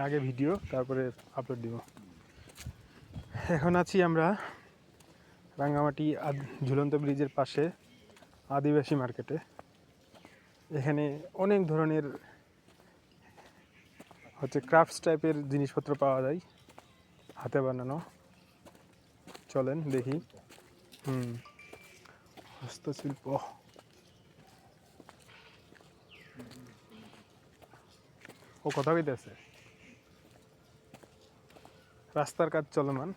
আগে ভিডিও তারপরে আপলোড দিব। এখন আছি আমরা রাঙ্গামাটি ঝুলন্ত ব্রিজের পাশে আদিবাসী মার্কেটে। এখানে অনেক ধরনের ক্রাফটস টাইপের জিনিসপত্র পাওয়া যায়, হাতে বানানো। চলেন দেখি। হস্তশিল্প। ও কথা কইতেছে, রাস্তার কাজ চলমান।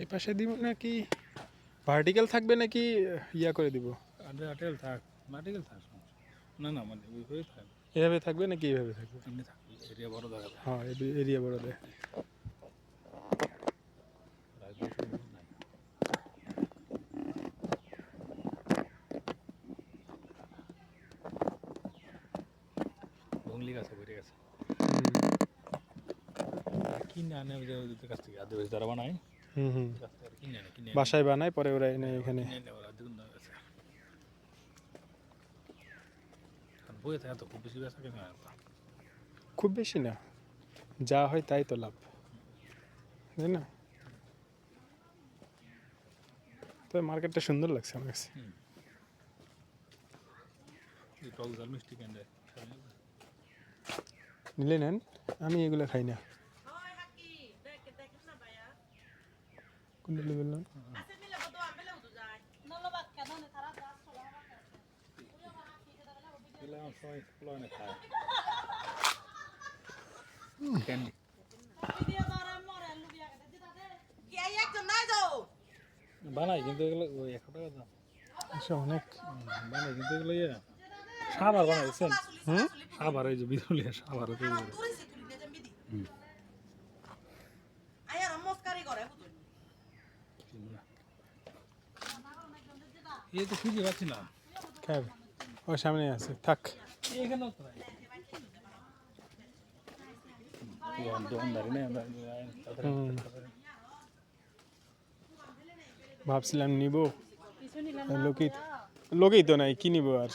এই পাশে দিব নাকি ভার্টিক্যাল থাকবে নাকি ইয়া করে দিব? ভার্টিক্যাল থাক, ভার্টিক্যাল থাক। না না মানে ওইভাবেই থাক। এভাবে থাকবে নাকি এইভাবে থাকবে? এমনি থাকবে, এরিয়া বড় দেখা যায়। হ্যাঁ, এরিয়া বড় দেয়। ভঙ্গলি গাছে ভরে গেছে। কিনে আনে ওদের কাছ থেকে, আদিবাসী যারা বানায় কিনে আনে, বাসায় বানায়, পরে ওরা এনে এখানে বইয়ে থাকে। তো খুব বেশি বেচা কেন? খুব বেশি না, যা হয় তাই তো লাভ, তাই না? তবে মার্কেটটা সুন্দর লাগছে আমার কাছে। টক ঝাল মিষ্টি কেন্দ্রে নিলে নেন, আমি এগুলো খাই না। কোনটা বললাম? ক্যান্ডি বানাই, কিন্তু এগুলো ওই 100 টাকা দাম। আচ্ছা, অনেক বানাই কিন্তু এগুলো ইয়ে সাবার বানাইছেন। সাবার, এই যে বিরুলিয়া সাবার এই তো খুঁজে পাচ্ছি না। খাবে, ওর সামনে আছে, থাক। এখানেও তো নাই। দোকানদারি নেই আমরা। ভাবছিলাম নিব, লোকেই তো নাই, কি নিব আর?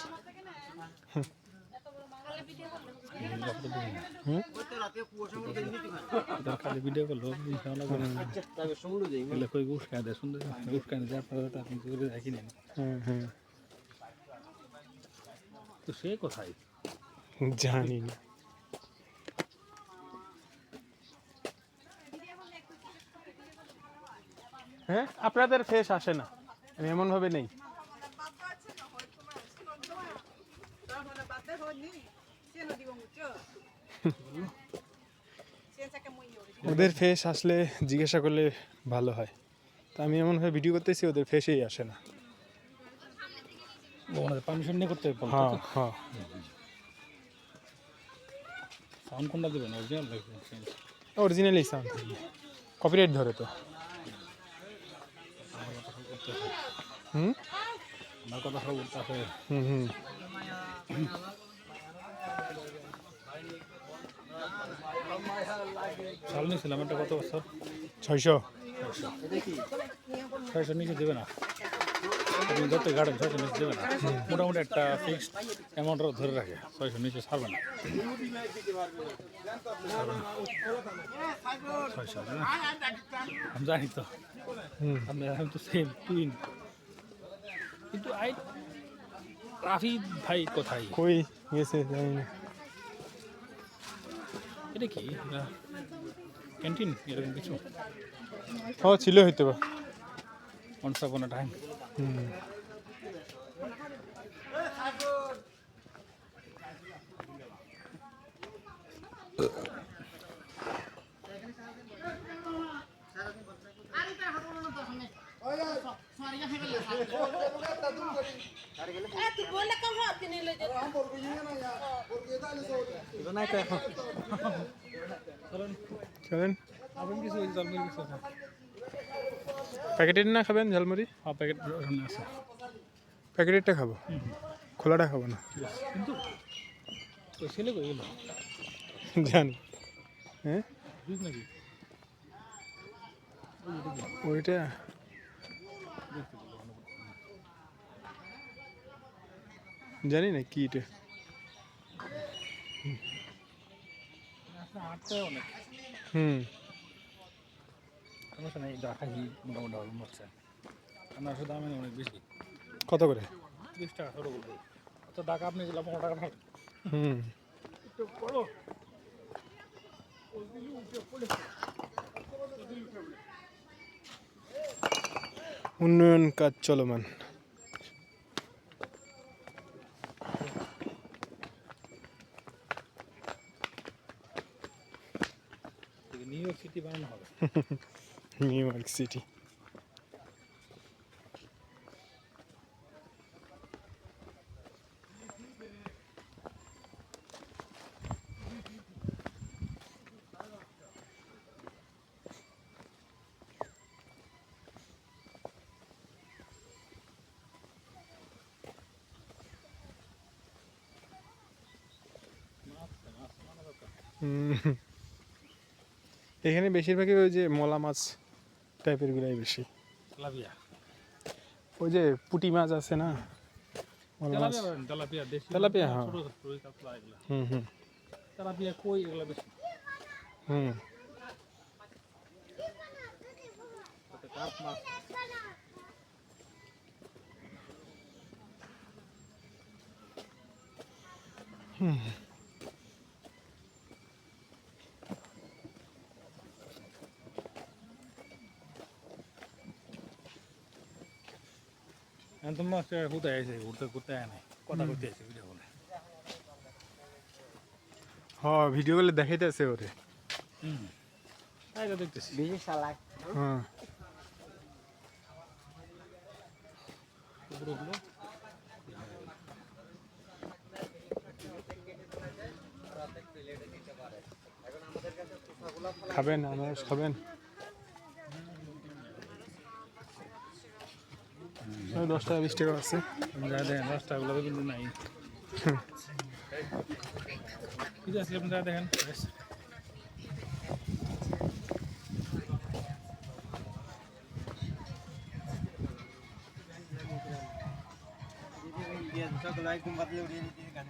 খালি ভিডিও করলো উস্কায় দেয়, সুন্দর উস্কায় দেয়, আপনি দেখি নেন। তো সে কোথায় জানি না। হ্যাঁ, আপনাদের ফেস আসে না, আমি এমন ভাবে নেই। ওদের ফেস আসলে জিজ্ঞাসা করলে ভালো হয়। তা আমি এমনভাবে ভিডিও করতেছি, ওদের ফেসেই আসে না। ওনাদের পারমিশন নিয়ে করতে হবে। হ্যাঁ হ্যাঁ। সাউন্ড কোনটা দেবেন? অরিজিনাল অরিজিনালি সাউন্ড, কপিরাইট ধরে তো। আমার কথা সব বলতে হবে। চাল নিয়েছিলাম একটা, কত বছর? 600। 600 নিচে দেবে না। আপনি যত গার্ডেন 600 নিচে দেবে না। মোটামুটি একটা ফিক্সড অ্যামাউন্ট ধরে রাখে, 600 নিচে ছাড়বে না। 600 আমি জানি তো, আমি তো সেম টুইন। কিন্তু রাফি ভাই কোথায়? কই গেছে জানি না। এটা কি ক্যান্টিন এরকম কিছু? ও ছিল হয়তো বা, once upon a time. চলেন আপনি কিছু ঝালমুড়ি কিছু আছে প্যাকেটের না খাবেন ঝালমুড়ি? হাফ প্যাকেট সামনে আছে প্যাকেটেরটা খাবো, খোলাটা খাবো না। কিন্তু ওই ছেলে কই গেল জানি। হ্যাঁ বুঝ নাকি ওইটা জানি না কি এটা। হাঁটতে অনেক হুম সমস্যা নেই যা খাই মোটামুটি ভালো মরছে আপনার শুধু দামে অনেক বেশি কত করে? 30 টাকা ছোটো বলবো তো টাকা আপনি দিলাম 15 টাকা ভালো হুম উন্নয়ন কাজ চলমান। নিউ ইয়র্ক সিটি বানানো হবে নিউ ইয়র্ক সিটি। এখানে বেশিরভাগই ওই যে মলা মাছ টাইপের গুলাই বেশি। তেলাপিয়া ওই যে পুঁটি মাছ আছে না, মলা মাছ। তেলাপিয়া দেশি তেলাপিয়া, হ্যাঁ। ছোট ছোট রুই কাতলা এগুলা হুম হুম তেলাপিয়া কই এগুলা বেশি হুম তাতে কার্প মাছ তোমরা কোথায় আছে ঘুরতে ঘুরতে আয় নাই কথা করতে আছে ভিডিও বলে হ্যাঁ ভিডিও গুলো দেখাইতেছে ওরে। তাই তো দেখতেছি হ্যাঁ উপরে উঠলো খাবেন আনারস খাবেন? ওই 10 টাকা 20 টাকা আছে। যা দেখেন রাস্তাগুলো কিন্তু নাই ঠিক আছে আপনি যা দেখেন Dia juga kalau aku 40 dia ni kan.